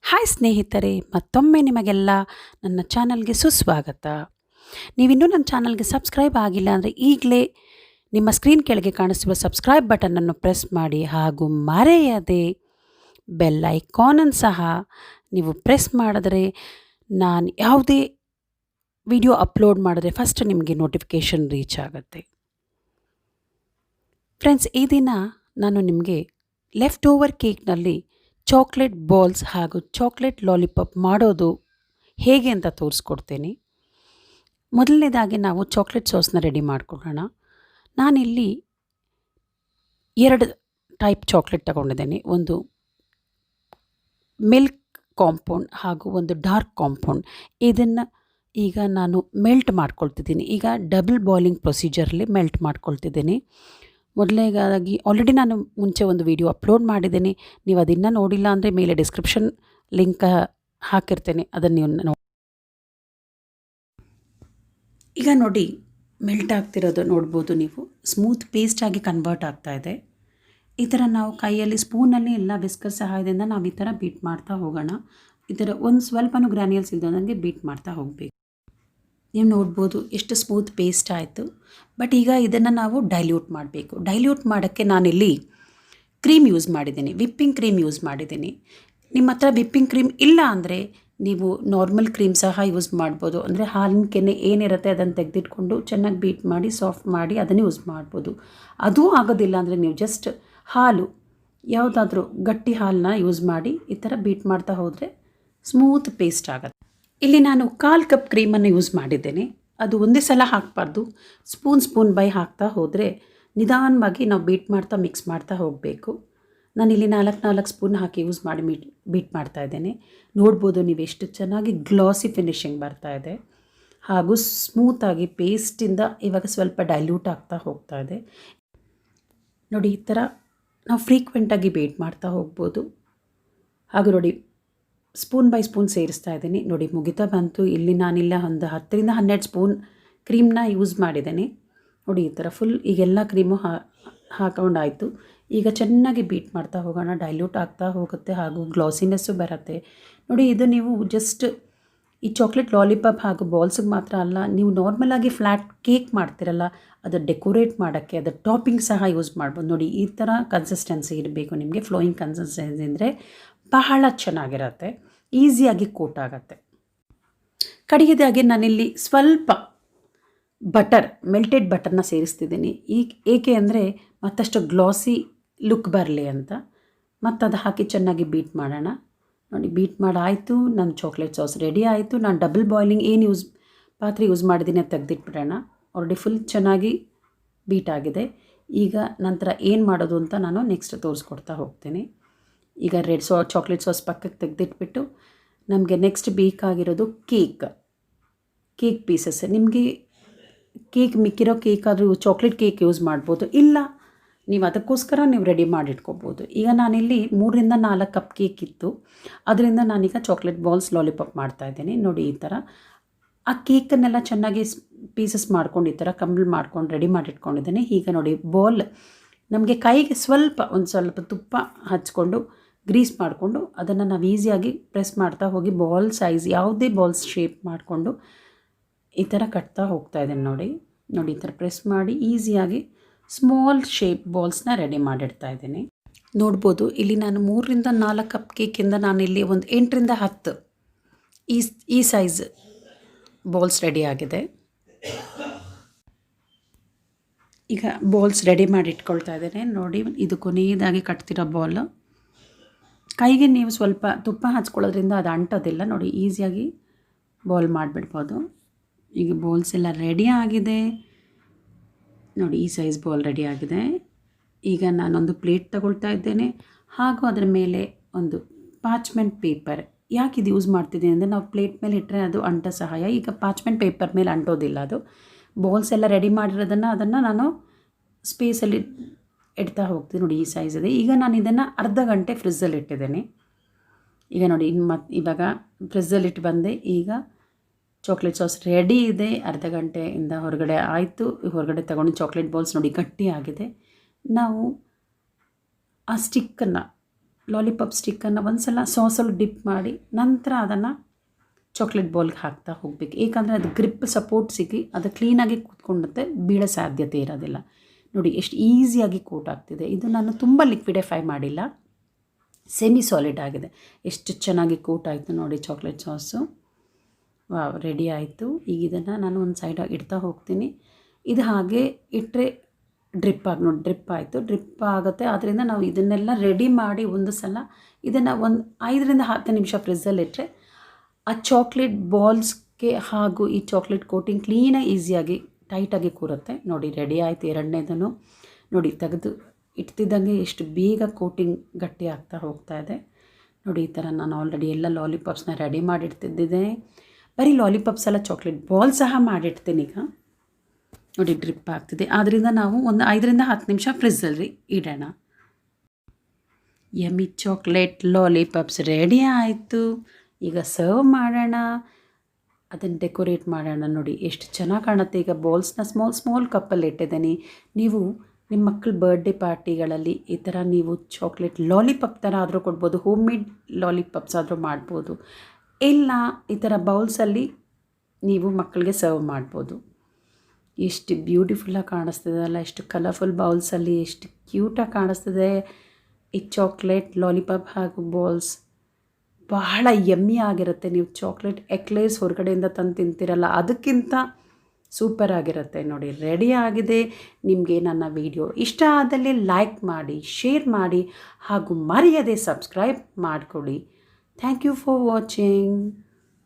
Hi ಸ್ನೇಹಿತರೆ, ಮತ್ತೊಮ್ಮೆ ನಿಮಗೆಲ್ಲ ನನ್ನ ಚಾನಲ್ಗೆ ಸುಸ್ವಾಗತ. ನೀವಿನ್ನೂ ನನ್ನ ಚಾನಲ್ಗೆ ಸಬ್ಸ್ಕ್ರೈಬ್ ಆಗಿಲ್ಲ ಅಂದರೆ ಈಗಲೇ ನಿಮ್ಮ ಸ್ಕ್ರೀನ್ ಕೆಳಗೆ ಕಾಣಿಸುವ ಸಬ್ಸ್ಕ್ರೈಬ್ ಬಟನನ್ನು ಪ್ರೆಸ್ ಮಾಡಿ ಹಾಗೂ ಮರೆಯದೆ ಬೆಲ್ ಐಕಾನನ್ನು ಸಹ ನೀವು ಪ್ರೆಸ್ ಮಾಡಿದ್ರೆ ನಾನು ಯಾವುದೇ ವಿಡಿಯೋ ಅಪ್ಲೋಡ್ ಮಾಡಿದ್ರೆ ಫಸ್ಟ್ ನಿಮಗೆ ನೋಟಿಫಿಕೇಷನ್ ರೀಚ್ ಆಗುತ್ತೆ. ಫ್ರೆಂಡ್ಸ್, ಈ ದಿನ ನಾನು ನಿಮಗೆ ಲೆಫ್ಟ್ ಓವರ್ ಕೇಕ್ನಲ್ಲಿ ಚಾಕ್ಲೇಟ್ ಬಾಲ್ಸ್ ಹಾಗೂ ಚಾಕ್ಲೇಟ್ ಲಾಲಿಪಾಪ್ ಮಾಡೋದು ಹೇಗೆ ಅಂತ ತೋರಿಸ್ಕೊಡ್ತೀನಿ. ಮೊದಲನೇದಾಗಿ ನಾವು ಚಾಕ್ಲೇಟ್ ಸಾಸ್ನ ರೆಡಿ ಮಾಡ್ಕೊಳ್ಳೋಣ. ನಾನಿಲ್ಲಿ 2 ಟೈಪ್ ಚಾಕ್ಲೇಟ್ ತಗೊಂಡಿದ್ದೇನೆ. ಒಂದು ಮಿಲ್ಕ್ ಕಾಂಪೌಂಡ್ ಹಾಗೂ ಒಂದು ಡಾರ್ಕ್ ಕಾಂಪೌಂಡ್. ಇದನ್ನು ಈಗ ನಾನು ಮೆಲ್ಟ್ ಮಾಡ್ಕೊಳ್ತಿದ್ದೀನಿ. ಈಗ ಡಬಲ್ ಬಾಯ್ಲಿಂಗ್ ಪ್ರೊಸೀಜರಲ್ಲಿ ಮೆಲ್ಟ್ ಮಾಡ್ಕೊಳ್ತಿದ್ದೀನಿ. ಮೊದಲನೇದಾಗಿ ಆಲ್ರೆಡಿ ನಾನು ಮುಂಚೆ ಒಂದು ವಿಡಿಯೋ ಅಪ್ಲೋಡ್ ಮಾಡಿದ್ದೀನಿ. ನೀವು ಅದನ್ನು ನೋಡಿಲ್ಲ ಅಂದರೆ ಮೇಲೆ ಡಿಸ್ಕ್ರಿಪ್ಷನ್ ಲಿಂಕ್ ಹಾಕಿರ್ತೇನೆ, ಅದನ್ನು ನೀವು ಈಗ ನೋಡಿ ಮೆಲ್ಟ್ ಆಗ್ತಿರೋದು ನೋಡ್ಬೋದು. ನೀವು ಸ್ಮೂತ್ ಪೇಸ್ಟಾಗಿ ಕನ್ವರ್ಟ್ ಆಗ್ತಾಯಿದೆ. ಈ ಥರ ನಾವು ಕೈಯಲ್ಲಿ ಸ್ಪೂನಲ್ಲಿ ಎಲ್ಲ ಬಿಸ್ಕರ್ ಸಹಾಯದಿಂದ ನಾವು ಈ ಥರ ಬೀಟ್ ಮಾಡ್ತಾ ಹೋಗೋಣ. ಈ ಥರ ಒಂದು ಸ್ವಲ್ಪನೂ ಗ್ರ್ಯಾನ್ಯೂಲ್ಸ್ ಇಲ್ದಂಗೆ ಬೀಟ್ ಮಾಡ್ತಾ ಹೋಗಬೇಕು. ನೀವು ನೋಡ್ಬೋದು ಎಷ್ಟು ಸ್ಮೂತ್ ಪೇಸ್ಟ್ ಆಯಿತು. ಬಟ್ ಈಗ ಇದನ್ನು ನಾವು ಡೈಲ್ಯೂಟ್ ಮಾಡಬೇಕು. ಡೈಲ್ಯೂಟ್ ಮಾಡೋಕ್ಕೆ ನಾನಿಲ್ಲಿ ಕ್ರೀಮ್ ಯೂಸ್ ಮಾಡಿದ್ದೀನಿ, ವಿಪ್ಪಿಂಗ್ ಕ್ರೀಮ್ ಯೂಸ್ ಮಾಡಿದ್ದೀನಿ. ನಿಮ್ಮ ಹತ್ರ ವಿಪ್ಪಿಂಗ್ ಕ್ರೀಮ್ ಇಲ್ಲ ಅಂದರೆ ನೀವು ನಾರ್ಮಲ್ ಕ್ರೀಮ್ ಸಹ ಯೂಸ್ ಮಾಡ್ಬೋದು. ಅಂದರೆ ಹಾಲಿನ ಕೆನೆ ಏನಿರುತ್ತೆ ಅದನ್ನು ತೆಗೆದಿಟ್ಕೊಂಡು ಚೆನ್ನಾಗಿ ಬೀಟ್ ಮಾಡಿ ಸಾಫ್ಟ್ ಮಾಡಿ ಅದನ್ನು ಯೂಸ್ ಮಾಡ್ಬೋದು. ಅದೂ ಆಗೋದಿಲ್ಲ ಅಂದರೆ ನೀವು ಜಸ್ಟ್ ಹಾಲು ಯಾವುದಾದ್ರೂ ಗಟ್ಟಿ ಹಾಲನ್ನ ಯೂಸ್ ಮಾಡಿ ಈ ಥರ ಬೀಟ್ ಮಾಡ್ತಾ ಹೋದರೆ ಸ್ಮೂತ್ ಪೇಸ್ಟ್ ಆಗುತ್ತೆ. ಇಲ್ಲಿ ನಾನು 1/4 ಕಪ್ ಕ್ರೀಮನ್ನು ಯೂಸ್ ಮಾಡಿದ್ದೇನೆ. ಅದು ಒಂದೇ ಸಲ ಹಾಕಬಾರ್ದು, ಸ್ಪೂನ್ ಬೈ ಹಾಕ್ತಾ ಹೋದರೆ ನಿಧಾನವಾಗಿ ನಾವು ಬೀಟ್ ಮಾಡ್ತಾ ಮಿಕ್ಸ್ ಮಾಡ್ತಾ ಹೋಗಬೇಕು. ನಾನಿಲ್ಲಿ 4 ಸ್ಪೂನ್ ಹಾಕಿ ಯೂಸ್ ಮಾಡಿ ಬೀಟ್ ಮಾಡ್ತಾ ಇದ್ದೇನೆ. ನೋಡ್ಬೋದು ನೀವು ಎಷ್ಟು ಚೆನ್ನಾಗಿ ಗ್ಲಾಸಿ ಫಿನಿಶಿಂಗ್ ಬರ್ತಾ ಇದೆ ಹಾಗೂ ಸ್ಮೂತಾಗಿ ಪೇಸ್ಟಿಂದ ಇವಾಗ ಸ್ವಲ್ಪ ಡೈಲ್ಯೂಟ್ ಆಗ್ತಾ ಹೋಗ್ತಾ ಇದೆ. ನೋಡಿ ಈ ಥರ ನಾವು ಫ್ರೀಕ್ವೆಂಟಾಗಿ ಬೀಟ್ ಮಾಡ್ತಾ ಹೋಗ್ಬೋದು. ಹಾಗೂ ನೋಡಿ ಸ್ಪೂನ್ ಬೈ ಸ್ಪೂನ್ ಸೇರಿಸ್ತಾ ಇದ್ದೀನಿ. ನೋಡಿ ಮುಗಿತಾ ಬಂತು. ಇಲ್ಲಿ ನಾನಿಲ್ಲ ಒಂದು 10ರಿಂದ 12 ಸ್ಪೂನ್ ಕ್ರೀಮ್ನ ಯೂಸ್ ಮಾಡಿದ್ದೇನೆ. ನೋಡಿ ಈ ಥರ ಫುಲ್ ಈಗೆಲ್ಲ ಕ್ರೀಮು ಹಾಕೊಂಡಾಯಿತು. ಈಗ ಚೆನ್ನಾಗಿ ಬೀಟ್ ಮಾಡ್ತಾ ಹೋಗೋಣ. ಡೈಲ್ಯೂಟ್ ಆಗ್ತಾ ಹೋಗುತ್ತೆ ಹಾಗೂ ಗ್ಲಾಸಿನೆಸ್ಸು ಬರುತ್ತೆ. ನೋಡಿ ಇದು ನೀವು ಜಸ್ಟ್ ಈ ಚಾಕ್ಲೇಟ್ ಲಾಲಿಪಾಪ್ ಹಾಗೂ ಬಾಲ್ಸಿಗೆ ಮಾತ್ರ ಅಲ್ಲ, ನೀವು ನಾರ್ಮಲಾಗಿ ಫ್ಲ್ಯಾಟ್ ಕೇಕ್ ಮಾಡ್ತಿರಲ್ಲ ಅದು ಡೆಕೋರೇಟ್ ಮಾಡೋಕ್ಕೆ ಅದು ಟಾಪಿಂಗ್ ಸಹ ಯೂಸ್ ಮಾಡ್ಬೋದು. ನೋಡಿ ಈ ಥರ ಕನ್ಸಿಸ್ಟೆನ್ಸಿ ಇರಬೇಕು ನಿಮಗೆ. ಫ್ಲೋಯಿಂಗ್ ಕನ್ಸಿಸ್ಟೆನ್ಸಿ ಅಂದರೆ ಬಹಳ ಚೆನ್ನಾಗಿರುತ್ತೆ, ಈಸಿಯಾಗಿ ಕೋಟ್ ಆಗುತ್ತೆ. ಕಡೆಯದಾಗಿ ನಾನಿಲ್ಲಿ ಸ್ವಲ್ಪ ಮೆಲ್ಟೆಡ್ ಬಟರ್ನ ಸೇರಿಸ್ತಿದ್ದೀನಿ. ಏಕೆ ಅಂದರೆ ಮತ್ತಷ್ಟು ಗ್ಲಾಸಿ ಲುಕ್ ಬರಲಿ ಅಂತ. ಮತ್ತು ಅದು ಹಾಕಿ ಚೆನ್ನಾಗಿ ಬೀಟ್ ಮಾಡೋಣ. ನೋಡಿ ಬೀಟ್ ಮಾಡಾಯಿತು. ನನ್ನ ಚಾಕ್ಲೇಟ್ ಸಾಸ್ ರೆಡಿ ಆಯಿತು. ನಾನು ಡಬಲ್ ಬಾಯ್ಲಿಂಗ್ ಏನು ಪಾತ್ರೆ ಯೂಸ್ ಮಾಡಿದ್ದೀನಿ ಅದು ತೆಗೆದಿಟ್ಬಿಡೋಣ. ಆಲ್ರೆಡಿ ಫುಲ್ ಚೆನ್ನಾಗಿ ಬೀಟ್ ಆಗಿದೆ. ಈಗ ನಂತರ ಏನು ಮಾಡೋದು ಅಂತ ನಾನು ನೆಕ್ಸ್ಟ್ ತೋರಿಸ್ಕೊಡ್ತಾ ಹೋಗ್ತೀನಿ. ಈಗ ಚಾಕ್ಲೇಟ್ ಸಾಸ್ ಪಕ್ಕಕ್ಕೆ ತೆಗೆದಿಟ್ಬಿಟ್ಟು ನಮಗೆ ನೆಕ್ಸ್ಟ್ ಬೇಕಾಗಿರೋದು ಕೇಕ್ ಪೀಸಸ್. ನಿಮಗೆ ಕೇಕ್ ಮಿಕ್ಕಿರೋ ಕೇಕ್ ಆದರೂ ಚಾಕ್ಲೇಟ್ ಕೇಕ್ ಯೂಸ್ ಮಾಡ್ಬೋದು, ಇಲ್ಲ ನೀವು ಅದಕ್ಕೋಸ್ಕರ ನೀವು ರೆಡಿ ಮಾಡಿಟ್ಕೋಬೋದು. ಈಗ ನಾನಿಲ್ಲಿ 3ರಿಂದ 4 ಕಪ್ ಕೇಕ್ ಇತ್ತು, ಅದರಿಂದ ನಾನೀಗ ಚಾಕ್ಲೇಟ್ ಬಾಲ್ಸ್ ಲಾಲಿಪಾಪ್ ಮಾಡ್ತಾಯಿದ್ದೀನಿ. ನೋಡಿ ಈ ಥರ ಆ ಕೇಕನ್ನೆಲ್ಲ ಚೆನ್ನಾಗಿ ಪೀಸಸ್ ಮಾಡ್ಕೊಂಡು ಈ ಥರ ಕಂಬಲ್ ಮಾಡ್ಕೊಂಡು ರೆಡಿ ಮಾಡಿಟ್ಕೊಂಡಿದ್ದೇನೆ. ಈಗ ನೋಡಿ ಬಾಲ್ ನಮಗೆ ಕೈಗೆ ಒಂದು ಸ್ವಲ್ಪ ತುಪ್ಪ ಹಚ್ಕೊಂಡು ಗ್ರೀಸ್ ಮಾಡಿಕೊಂಡು ಅದನ್ನು ನಾವು ಈಸಿಯಾಗಿ ಪ್ರೆಸ್ ಮಾಡ್ತಾ ಹೋಗಿ ಬಾಲ್ ಸೈಜ್ ಯಾವುದೇ ಬಾಲ್ಸ್ ಶೇಪ್ ಮಾಡಿಕೊಂಡು ಈ ಥರ ಕಟ್ತಾ ಹೋಗ್ತಾ ಇದ್ದೇನೆ. ನೋಡಿ ಈ ಥರ ಪ್ರೆಸ್ ಮಾಡಿ ಈಸಿಯಾಗಿ ಸ್ಮಾಲ್ ಶೇಪ್ ಬಾಲ್ಸ್ನ ರೆಡಿ ಮಾಡಿಡ್ತಾ ಇದ್ದೀನಿ. ನೋಡ್ಬೋದು ಇಲ್ಲಿ ನಾನು 3ರಿಂದ 4 ಕಪ್ ಕೇಕಿಂದ ನಾನಿಲ್ಲಿ ಒಂದು 8ರಿಂದ 10 ಈ ಸೈಜ್ ಬಾಲ್ಸ್ ರೆಡಿ ಆಗಿದೆ. ಈಗ ಬಾಲ್ಸ್ ರೆಡಿ ಮಾಡಿ ಇಟ್ಕೊಳ್ತಾ ಇದ್ದೇನೆ. ನೋಡಿ ಇದು ಕೊನೆಯದಾಗಿ ಕಟ್ತಿರೋ ಬಾಲ್. ಕೈಗೆ ನೀವು ಸ್ವಲ್ಪ ತುಪ್ಪ ಹಚ್ಕೊಳ್ಳೋದ್ರಿಂದ ಅದು ಅಂಟೋದಿಲ್ಲ. ನೋಡಿ ಈಸಿಯಾಗಿ ಬಾಲ್ ಮಾಡಿಬಿಡ್ಬೋದು. ಈಗ ಬಾಲ್ಸ್ ಎಲ್ಲ ರೆಡಿ ಆಗಿದೆ. ನೋಡಿ ಈ ಸೈಜ್ ಬಾಲ್ ರೆಡಿ ಆಗಿದೆ. ಈಗ ನಾನೊಂದು ಪ್ಲೇಟ್ ತಗೊಳ್ತಾ ಇದ್ದೇನೆ ಹಾಗೂ ಅದರ ಮೇಲೆ ಒಂದು ಪಾರ್ಚ್ಮೆಂಟ್ ಪೇಪರ್. ಯಾಕೆ ಇದು ಯೂಸ್ ಮಾಡ್ತಿದ್ದೀನಿ ಅಂದರೆ ನಾವು ಪ್ಲೇಟ್ ಮೇಲೆ ಇಟ್ಟರೆ ಅದು ಅಂಟೋ ಸಹಾಯ. ಈಗ ಪಾರ್ಚ್ಮೆಂಟ್ ಪೇಪರ್ ಮೇಲೆ ಅಂಟೋದಿಲ್ಲ ಅದು. ಬಾಲ್ಸ್ ಎಲ್ಲ ರೆಡಿ ಅದನ್ನು ನಾನು ಸ್ಪೇಸಲ್ಲಿ ಇಡ್ತಾ ಹೋಗ್ತೀನಿ. ನೋಡಿ ಈ ಸೈಜ್ ಇದೆ. ಈಗ ನಾನು ಇದನ್ನು ಅರ್ಧ ಗಂಟೆ ಫ್ರಿಜ್ಜಲ್ಲಿ ಇಟ್ಟಿದ್ದೇನೆ. ಈಗ ನೋಡಿ ಇವಾಗ ಫ್ರಿಜ್ಜಲ್ಲಿ ಇಟ್ಟು ಬಂದೆ. ಈಗ ಚಾಕ್ಲೇಟ್ ಸಾಸ್ ರೆಡಿ ಇದೆ. ಅರ್ಧ ಗಂಟೆಯಿಂದ ಹೊರಗಡೆ ಆಯಿತು. ಹೊರಗಡೆ ತಗೊಂಡು ಚಾಕ್ಲೇಟ್ ಬಾಲ್ಸ್ ನೋಡಿ ಗಟ್ಟಿ ಆಗಿದೆ. ನಾವು ಆ ಸ್ಟಿಕ್ಕನ್ನು ಲಾಲಿಪಾಪ್ ಸ್ಟಿಕ್ಕನ್ನು ಒಂದು ಸಲ ಸಾಸಲ್ಲಿ ಡಿಪ್ ಮಾಡಿ ನಂತರ ಅದನ್ನು ಚಾಕ್ಲೇಟ್ ಬೌಲ್ಗೆ ಹಾಕ್ತಾ ಹೋಗಬೇಕು. ಏಕೆಂದರೆ ಅದು ಗ್ರಿಪ್ ಸಪೋರ್ಟ್ ಸಿಕ್ಕಿ ಅದು ಕ್ಲೀನಾಗಿ ಕೂತ್ಕೊಂಡಂತೆ ಬೀಳೋ ಸಾಧ್ಯತೆ ಇರೋದಿಲ್ಲ. ನೋಡಿ ಎಷ್ಟು ಈಸಿಯಾಗಿ ಕೋಟ್ ಆಗ್ತಿದೆ. ಇದು ನಾನು ತುಂಬ ಲಿಕ್ವಿಡಿಫೈ ಮಾಡಿಲ್ಲ, ಸೆಮಿ ಸಾಲಿಡ್ ಆಗಿದೆ. ಎಷ್ಟು ಚೆನ್ನಾಗಿ ಕೋಟ್ ಆಯಿತು ನೋಡಿ ಚಾಕ್ಲೇಟ್ ಸಾಸು. ರೆಡಿ ಆಯಿತು. ಈಗ ಇದನ್ನು ನಾನು ಒಂದು ಸೈಡಾಗಿ ಇಡ್ತಾ ಹೋಗ್ತೀನಿ. ಇದು ಹಾಗೆ ಇಟ್ಟರೆ ಡ್ರಿಪ್ ಆಯಿತು, ಡ್ರಿಪ್ ಆಗುತ್ತೆ. ಆದ್ದರಿಂದ ನಾವು ಇದನ್ನೆಲ್ಲ ರೆಡಿ ಮಾಡಿ ಒಂದು ಸಲ ಇದನ್ನು ಒಂದು 5ರಿಂದ 10 ನಿಮಿಷ ಫ್ರಿಜ್ಜಲ್ಲಿಟ್ಟರೆ ಆ ಚಾಕ್ಲೇಟ್ ಬಾಲ್ಸ್ಗೆ ಹಾಗೂ ಈ ಚಾಕ್ಲೇಟ್ ಕೋಟಿಂಗ್ ಕ್ಲೀನಾಗಿ ಈಸಿಯಾಗಿ ಟೈಟಾಗಿ ಕೂರುತ್ತೆ. ನೋಡಿ ರೆಡಿ ಆಯಿತು ಎರಡನೇದನ್ನು. ನೋಡಿ ತೆಗೆದು ಇಡ್ತಿದ್ದಂಗೆ ಎಷ್ಟು ಬೇಗ ಕೋಟಿಂಗ್ ಗಟ್ಟಿ ಆಗ್ತಾ ಹೋಗ್ತಾ ಇದೆ. ನೋಡಿ ಈ ಥರ ನಾನು ಆಲ್ರೆಡಿ ಎಲ್ಲ ಲಾಲಿಪಾಪ್ಸ್ನ ರೆಡಿ ಮಾಡಿಡ್ತಿದ್ದಿದ್ದೆ. ಬರೀ ಲಾಲಿಪಾಪ್ಸ್ ಎಲ್ಲ ಚಾಕ್ಲೇಟ್ ಬಾಲ್ ಸಹ ಮಾಡಿಡ್ತೀನಿ ಈಗ. ನೋಡಿ ಡ್ರಿಪ್ ಆಗ್ತಿದೆ. ಆದ್ದರಿಂದ ನಾವು ಒಂದು 5ರಿಂದ 10 ನಿಮಿಷ ಫ್ರಿಜ್ಜಲ್ಲಿ ಇಡೋಣ. ಯಮ್ಮಿ ಚಾಕ್ಲೇಟ್ ಲಾಲಿಪಾಪ್ಸ್ ರೆಡಿ ಆಯಿತು. ಈಗ ಸರ್ವ್ ಮಾಡೋಣ, ಅದನ್ನು ಡೆಕೋರೇಟ್ ಮಾಡೋಣ. ನೋಡಿ ಎಷ್ಟು ಚೆನ್ನಾಗಿ ಕಾಣುತ್ತೆ. ಈಗ ಬಾಲ್ಸ್ನ ಸ್ಮಾಲ್ ಕಪ್ಪಲ್ಲಿ ಇಟ್ಟಿದ್ದೀನಿ. ನೀವು ನಿಮ್ಮ ಮಕ್ಕಳ ಬರ್ಡೇ ಪಾರ್ಟಿಗಳಲ್ಲಿ ಈ ಥರ ನೀವು ಚಾಕ್ಲೇಟ್ ಲಾಲಿಪಾಪ್ ಥರ ಆದರೂ ಕೊಡ್ಬೋದು, ಹೋಮ್ ಮೇಡ್ ಲಾಲಿಪಾಪ್ಸ್ ಆದರೂ ಮಾಡ್ಬೋದು. ಇಲ್ಲ ಈ ಥರ ಬೌಲ್ಸಲ್ಲಿ ನೀವು ಮಕ್ಕಳಿಗೆ ಸರ್ವ್ ಮಾಡ್ಬೋದು. ಎಷ್ಟು ಬ್ಯೂಟಿಫುಲ್ಲಾಗಿ ಕಾಣಿಸ್ತಿದೆ ಅಲ್ಲ, ಎಷ್ಟು ಕಲರ್ಫುಲ್ ಬೌಲ್ಸಲ್ಲಿ ಎಷ್ಟು ಕ್ಯೂಟಾಗಿ ಕಾಣಿಸ್ತಿದೆ ಈ ಚಾಕ್ಲೇಟ್ ಲಾಲಿಪಾಪ್ ಹಾಗೂ ಬಾಲ್ಸ್. ಬಹಳ ಯಮ್ಮಿ ಆಗಿರುತ್ತೆ. ನೀವು ಚಾಕ್ಲೇಟ್ ಎಕ್ಲೇರ್ಸ್ ಹೊರಗಡೆಯಿಂದ ತಂದು ತಿಂತೀರಲ್ಲ, ಅದಕ್ಕಿಂತ ಸೂಪರ್ ಆಗಿರುತ್ತೆ. ನೋಡಿ ರೆಡಿ ಆಗಿದೆ. ನಿಮಗೆ ನನ್ನ ವಿಡಿಯೋ ಇಷ್ಟ ಆದಲ್ಲಿ ಲೈಕ್ ಮಾಡಿ, ಶೇರ್ ಮಾಡಿ ಹಾಗೂ ಮರೆಯದೆ ಸಬ್ಸ್ಕ್ರೈಬ್ ಮಾಡಿಕೊಳ್ಳಿ. Thank you for watching.